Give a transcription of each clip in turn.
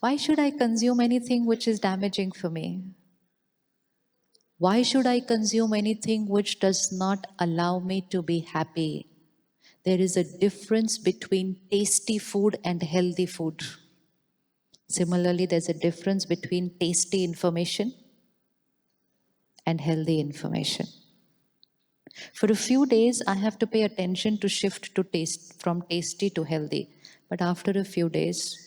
Why should I consume anything which is damaging for me? Why should I consume anything which does not allow me to be happy? There is a difference between tasty food and healthy food. Similarly, there's a difference between tasty information and healthy information. For a few days, I have to pay attention to shift to taste from tasty to healthy. But after a few days,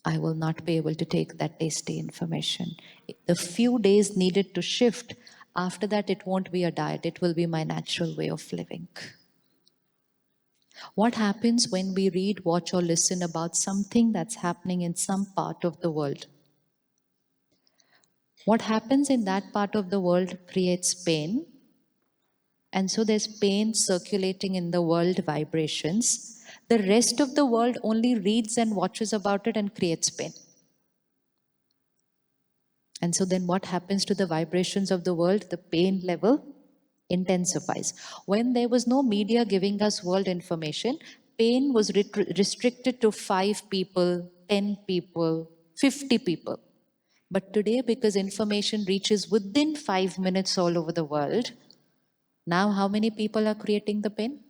I will not be able to take that tasty information. The few days needed to shift, after that, it won't be a diet, it will be my natural way of living. What happens when we read, watch, or listen about something that's happening in some part of the world? What happens in that part of the world creates pain. And so there's pain circulating in the world vibrations. The rest of the world only reads and watches about it and creates pain. And so then what happens to the vibrations of the world? The pain level intensifies. When there was no media giving us world information, pain was restricted to 5 people, 10 people, 50 people. But today, because information reaches within 5 minutes all over the world, now how many people are creating the pain?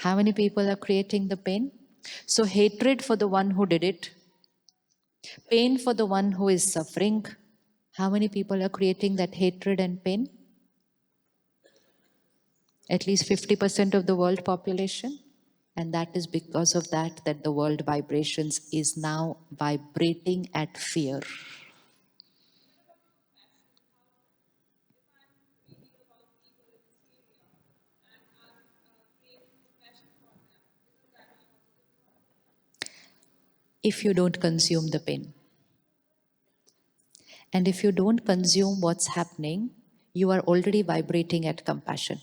How many people are creating the pain? So hatred for the one who did it, pain for the one who is suffering. How many people are creating that hatred and pain? At least 50% of the world population. And that is because of that the world vibrations is now vibrating at fear. If you don't consume the pain. And if you don't consume what's happening, you are already vibrating at compassion.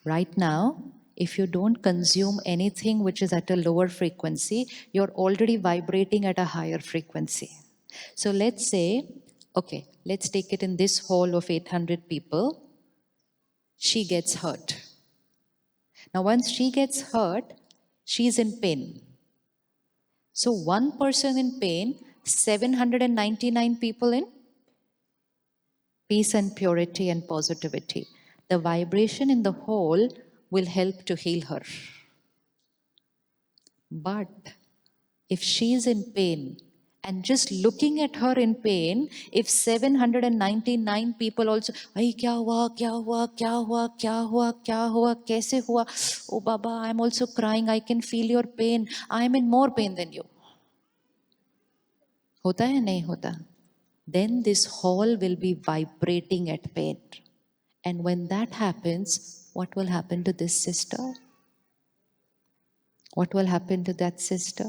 Right now, if you don't consume anything which is at a lower frequency, you're already vibrating at a higher frequency. So let's say, okay, let's take it in this hall of 800 people. She gets hurt. Now, once she gets hurt, she's in pain. So, one person in pain, 799 people in peace and purity and positivity. The vibration in the whole will help to heal her. But if she is in pain, and just looking at her in pain, if 799 people also, "Ay, kya hua, kya hua, kya hua, kya hua, kya hua, kaise hua? Oh Baba, I'm also crying, I can feel your pain. I'm in more pain than you." Hota hai, nahi hota? Then this hall will be vibrating at pain. And when that happens, what will happen to this sister? What will happen to that sister?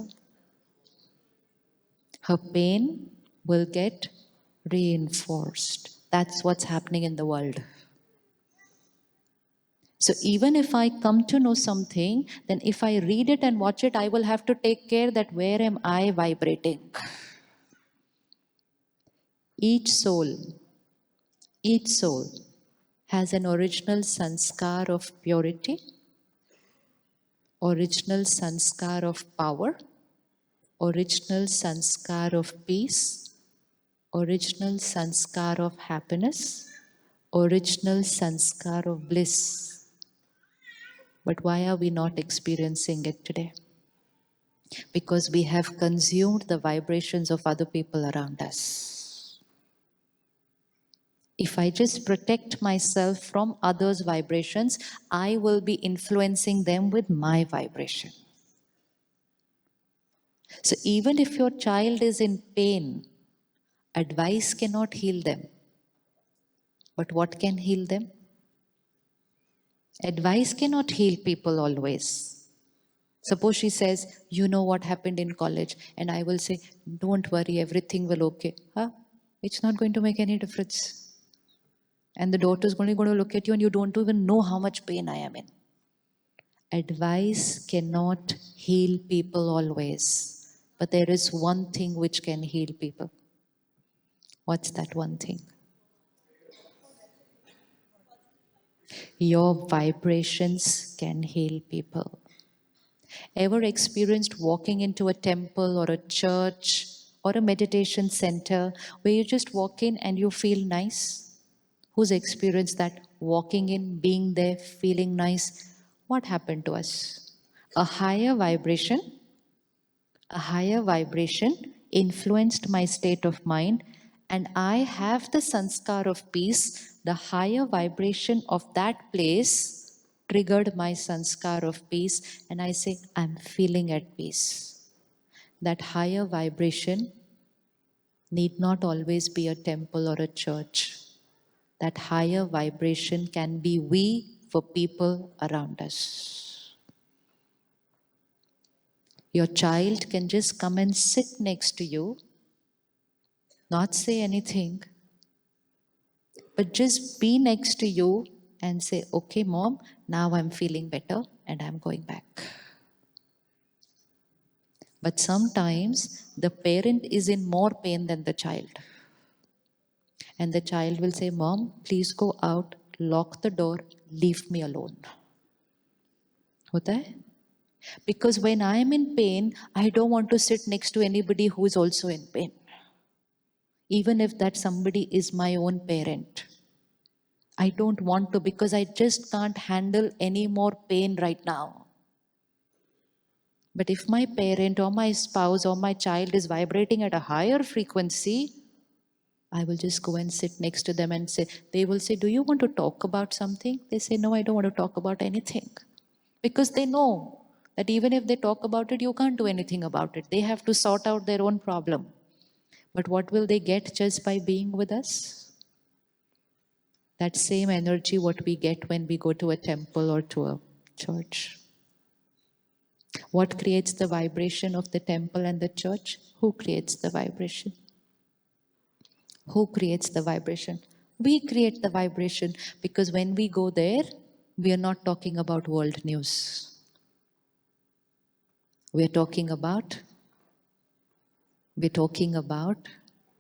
Her pain will get reinforced. That's what's happening in the world. So even if I come to know something, then if I read it and watch it, I will have to take care that where am I vibrating? Each soul, each soul has an original sanskar of purity, original sanskar of power, original sanskar of peace, original sanskar of happiness, original sanskar of bliss. But why are we not experiencing it today? Because we have consumed the vibrations of other people around us. If I just protect myself from others' vibrations, I will be influencing them with my vibration. So even if your child is in pain, advice cannot heal them. But what can heal them? Advice cannot heal people always. Suppose she says, "You know what happened in college," and I will say, "Don't worry, everything will okay." Huh? It's not going to make any difference. And the doctor is only going to look at you and you don't even know how much pain I am in. Advice cannot heal people always. But there is one thing which can heal people. What's that one thing? Your vibrations can heal people. Ever experienced walking into a temple or a church or a meditation center where you just walk in and you feel nice? Who's experienced that? Walking in, being there, feeling nice? What happened to us? A higher vibration, a higher vibration influenced my state of mind, and I have the sanskar of peace. The higher vibration of that place triggered my sanskar of peace, and I say, I'm feeling at peace. That higher vibration need not always be a temple or a church. That higher vibration can be we for people around us. Your child can just come and sit next to you, not say anything, but just be next to you and say, okay, mom, now I'm feeling better and I'm going back. But sometimes the parent is in more pain than the child. And the child will say, mom, please go out, lock the door, leave me alone. Hota hai? Because when I am in pain, I don't want to sit next to anybody who is also in pain. Even if that somebody is my own parent. I don't want to because I just can't handle any more pain right now. But if my parent or my spouse or my child is vibrating at a higher frequency, I will just go and sit next to them and say, they will say, do you want to talk about something? They say, no, I don't want to talk about anything. Because they know that even if they talk about it, you can't do anything about it. They have to sort out their own problem. But what will they get just by being with us? That same energy what we get when we go to a temple or to a church. What creates the vibration of the temple and the church? Who creates the vibration? Who creates the vibration? We create the vibration because when we go there, we are not talking about world news. We are talking about, we're talking about,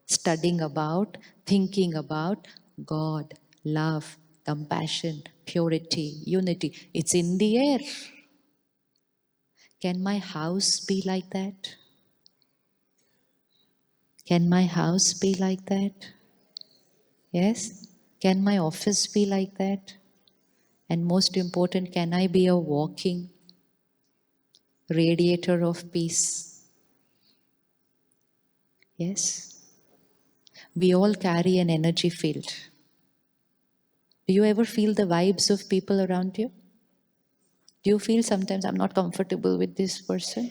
studying about, thinking about God, love, compassion, purity, unity. It's in the air. Can my house be like that? Can my house be like that? Yes? Can my office be like that? And most important, can I be a walking radiator of peace? Yes? We all carry an energy field. Do you ever feel the vibes of people around you? Do you feel sometimes I'm not comfortable with this person?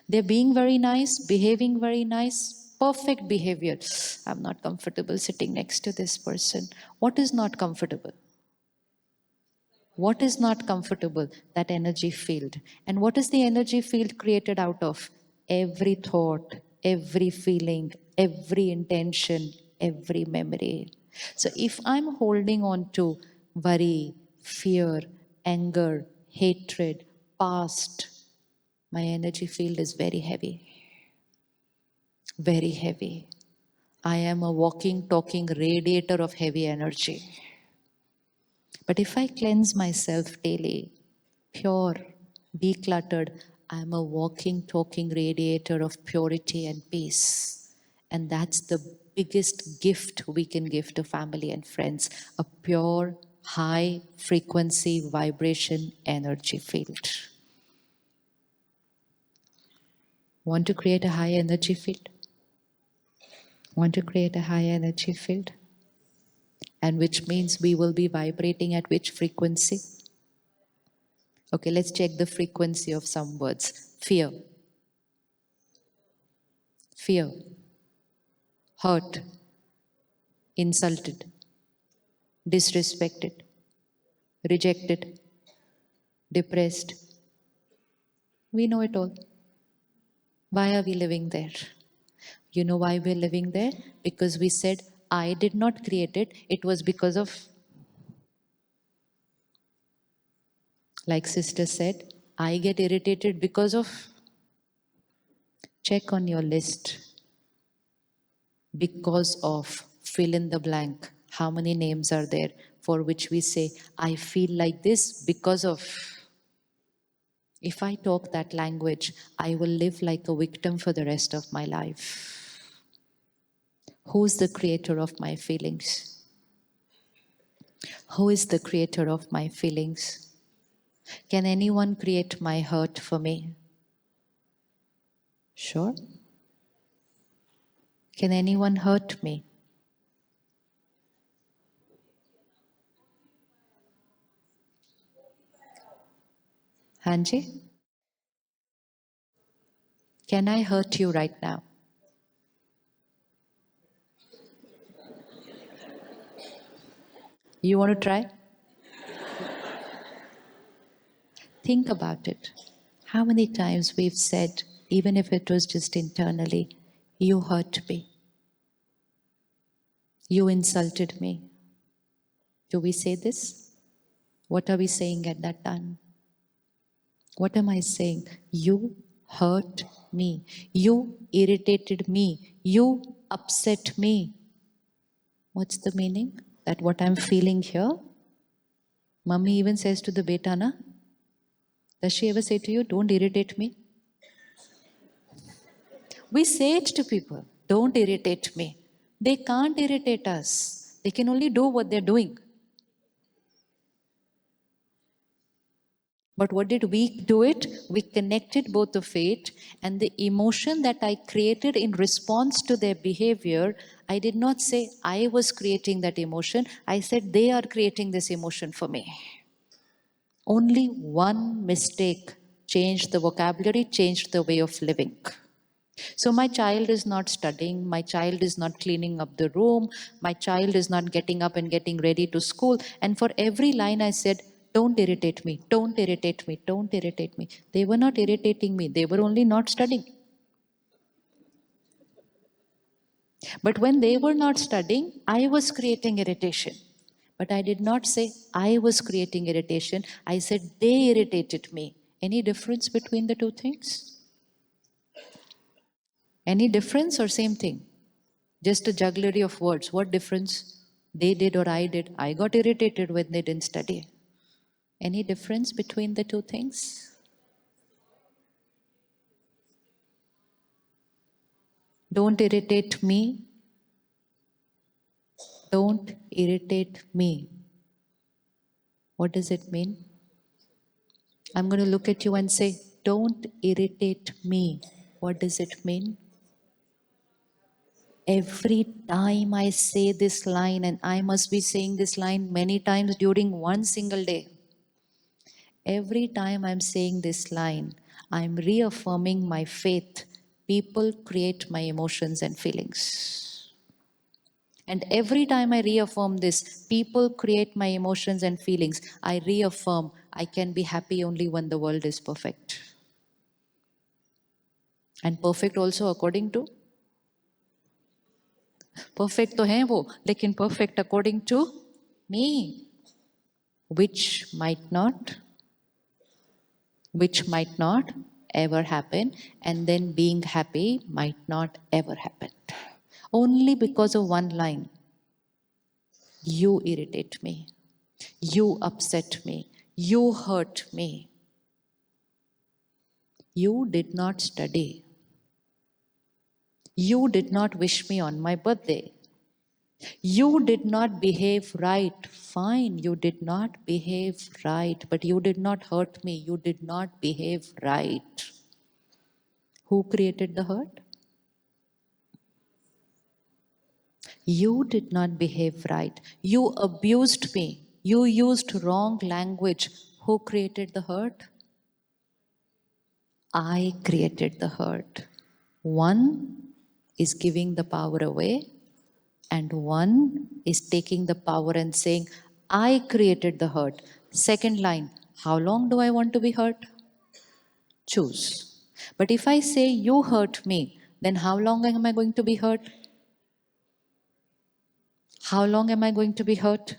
They're being very nice, behaving very nice, perfect behavior. I'm not comfortable sitting next to this person. What is not comfortable? What is not comfortable? That energy field. And what is the energy field created out of? Every thought, every feeling, every intention, every memory. So if I'm holding on to worry, fear, anger, hatred, past, my energy field is very heavy. Very heavy. I am a walking, talking radiator of heavy energy. But if I cleanse myself daily, pure, decluttered, I am a walking, talking radiator of purity and peace. And that's the biggest gift we can give to family and friends, a pure, high frequency vibration energy field. Want to create a high energy field? Want to create a high energy field? And which means we will be vibrating at which frequency? Okay, let's check the frequency of some words. Fear, fear, hurt, insulted, disrespected, rejected, depressed. We know it all. Why are we living there? You know why we're living there? Because we said, I did not create it. It was because of, like sister said, I get irritated because of, check on your list. Because of, fill in the blank. How many names are there for which we say, I feel like this because of. If I talk that language, I will live like a victim for the rest of my life. Who's the creator of my feelings? Who is the creator of my feelings? Can anyone create my hurt for me? Sure. Can anyone hurt me? Hanji? Can I hurt you right now? You want to try? Think about it. How many times we've said, even if it was just internally, you hurt me, you insulted me. Do we say this? What are we saying at that time? What am I saying? You hurt me. You irritated me. You upset me. What's the meaning? That what I'm feeling here? Mummy even says to the beta, na? Does she ever say to you, don't irritate me? We say it to people, don't irritate me. They can't irritate us. They can only do what they're doing. But what did we do it? We connected both of it, and the emotion that I created in response to their behavior, I did not say I was creating that emotion. I said they are creating this emotion for me. Only one mistake changed the vocabulary, changed the way of living. So my child is not studying, my child is not cleaning up the room, my child is not getting up and getting ready to school. And for every line I said, don't irritate me, don't irritate me, don't irritate me. They were not irritating me, they were only not studying. But when they were not studying, I was creating irritation. But I did not say I was creating irritation, I said they irritated me. Any difference between the two things? Any difference or same thing? Just a jugglery of words. What difference? They did or I did. I got irritated when they didn't study. Any difference between the two things? Don't irritate me. Don't irritate me. What does it mean? I'm going to look at you and say, don't irritate me. What does it mean? Every time I say this line, and I must be saying this line many times during one single day, every time I'm saying this line, I'm reaffirming my faith. People create my emotions and feelings. And every time I reaffirm this, people create my emotions and feelings. I reaffirm I can be happy only when the world is perfect. And perfect also according to? Perfect to hai wo, lekin perfect according to me. Which might not ever happen, and then being happy might not ever happen. Only because of one line. You irritate me. You upset me. You hurt me. You did not study. You did not wish me on my birthday. You did not behave right. Fine, you did not behave right, but you did not hurt me. You did not behave right. Who created the hurt? You did not behave right. You abused me. You used wrong language. Who created the hurt? I created the hurt. One is giving the power away, and one is taking the power and saying, I created the hurt. Second line, how long do I want to be hurt? Choose. But if I say you hurt me, then how long am I going to be hurt? How long am I going to be hurt?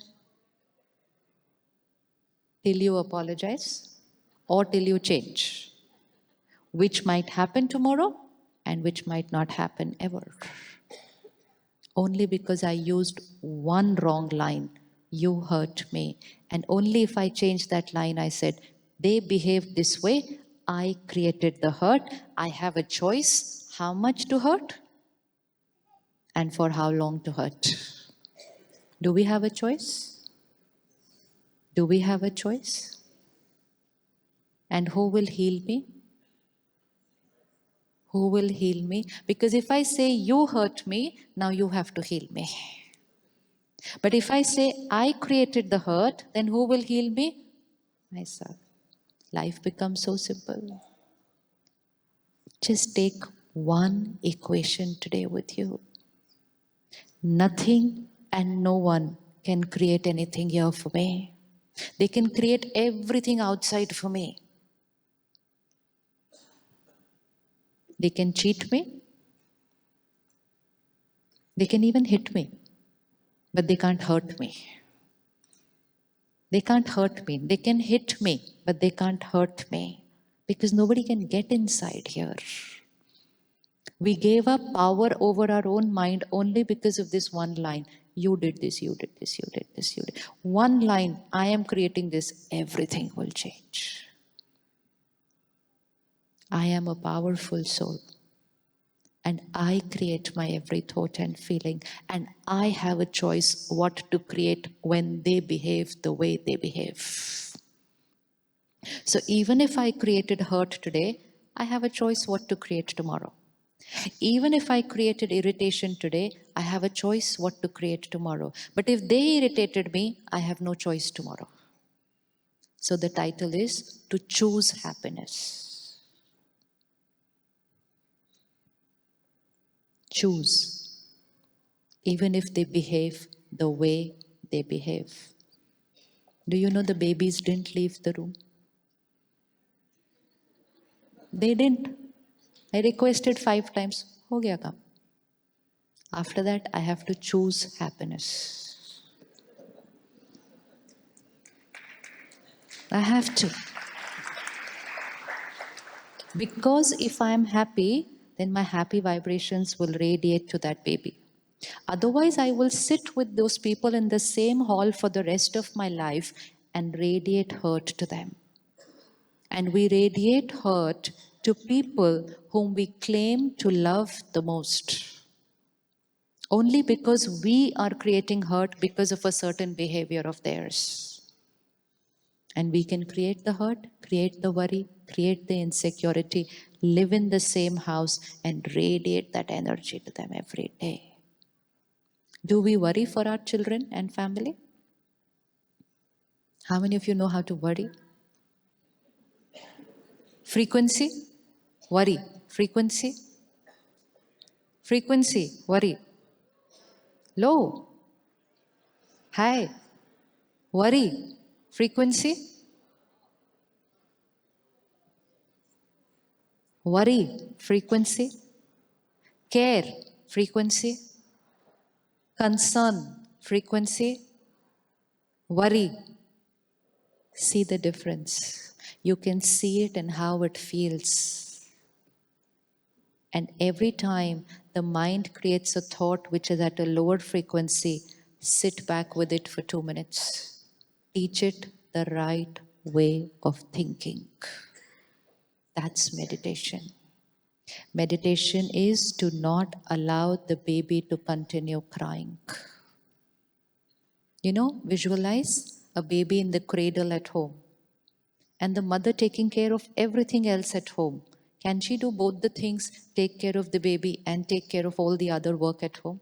Till you apologize or till you change, which might happen tomorrow and which might not happen ever. Only because I used one wrong line, you hurt me. And only if I changed that line, I said, they behaved this way, I created the hurt. I have a choice how much to hurt and for how long to hurt. Do we have a choice? Do we have a choice? And who will heal me? Who will heal me? Because if I say you hurt me, now you have to heal me. But if I say I created the hurt, then who will heal me? Myself. Life becomes so simple. Just take one equation today with you. Nothing and no one can create anything here for me. They can create everything outside for me. They can cheat me. They can even hit me. But they can't hurt me. They can't hurt me. They can hit me, but they can't hurt me. Because nobody can get inside here. We gave up power over our own mind only because of this one line. You did this, you did this, you did this, you did. One line, I am creating this, everything will change. I am a powerful soul. And I create my every thought and feeling. And I have a choice what to create when they behave the way they behave. So even if I created hurt today, I have a choice what to create tomorrow. Even if I created irritation today, I have a choice what to create tomorrow. But if they irritated me, I have no choice tomorrow. So the title is To Choose Happiness. Choose. Even if they behave the way they behave. Do you know the babies didn't leave the room? They didn't. I requested 5 times. Ho gaya kaam. After that, I have to choose happiness. I have to. Because if I am happy, then my happy vibrations will radiate to that baby. Otherwise, I will sit with those people in the same hall for the rest of my life and radiate hurt to them. And we radiate hurt to people whom we claim to love the most. Only because we are creating hurt because of a certain behavior of theirs. And we can create the hurt, create the worry, create the insecurity, live in the same house and radiate that energy to them every day. Do we worry for our children and family? How many of you know how to worry? Frequency, worry. Frequency, frequency, worry. Low, high, worry. Frequency, worry. Frequency, care. Frequency, concern. Frequency, worry. See the difference. You can see it and how it feels. And every time the mind creates a thought which is at a lower frequency, sit back with it for 2 minutes. Teach it the right way of thinking. That's meditation. Meditation is to not allow the baby to continue crying. Visualize a baby in the cradle at home and the mother taking care of everything else at home. Can she do both the things, take care of the baby and take care of all the other work at home?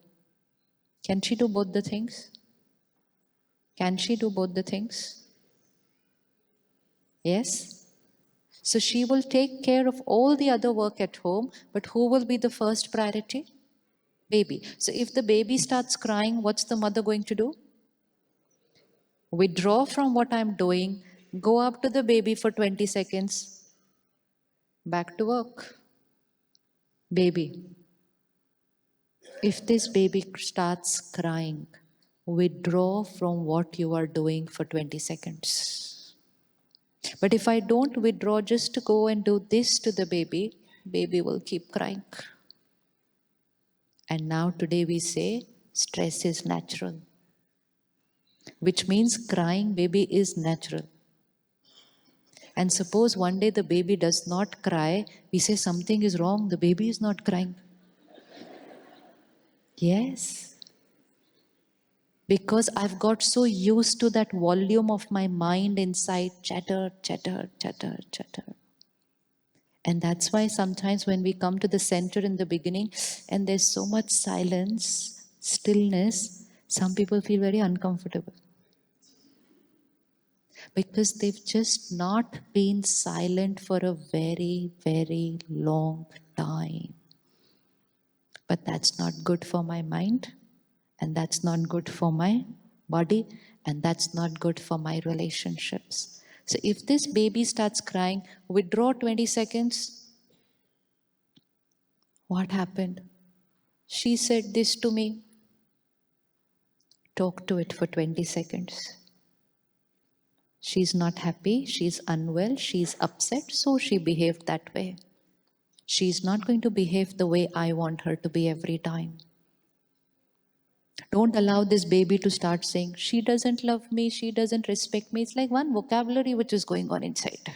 Can she do both the things? Can she do both the things? Yes? So she will take care of all the other work at home, but who will be the first priority? Baby. So if the baby starts crying, what's the mother going to do? Withdraw from what I'm doing, go up to the baby for 20 seconds, back to work. Baby. If this baby starts crying, withdraw from what you are doing for 20 seconds. But if I don't withdraw just to go and do this to the baby, baby will keep crying. And now today we say stress is natural, which means crying baby is natural. And suppose one day the baby does not cry, we say something is wrong, the baby is not crying. Yes, because I've got so used to that volume of my mind inside chatter, chatter, chatter, chatter. And that's why sometimes when we come to the center in the beginning and there's so much silence, stillness, some people feel very uncomfortable because they've just not been silent for a very, very long time. But that's not good for my mind, and that's not good for my body, and that's not good for my relationships. So if this baby starts crying, withdraw 20 seconds. What happened? She said this to me. Talk to it for 20 seconds. She's not happy, she's unwell, she's upset, so she behaved that way. She's not going to behave the way I want her to be every time. Don't allow this baby to start saying, she doesn't love me, she doesn't respect me. It's like one vocabulary which is going on inside.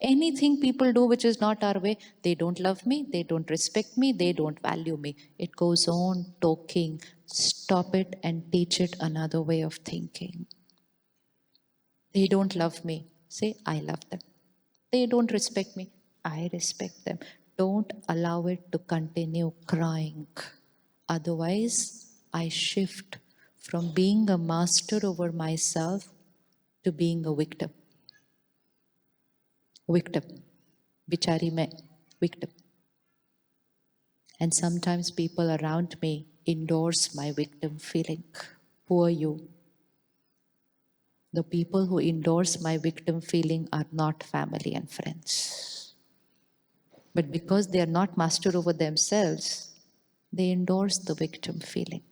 Anything people do which is not our way, they don't love me, they don't respect me, they don't value me. It goes on talking. Stop it and teach it another way of thinking. They don't love me. Say, I love them. They don't respect me. I respect them. Don't allow it to continue crying. Otherwise, I shift from being a master over myself to being a victim. Victim. Bichari mein. Victim. And sometimes people around me endorse my victim feeling. Poor you. The people who endorse my victim feeling are not family and friends. But because they are not master over themselves, they endorse the victim feeling.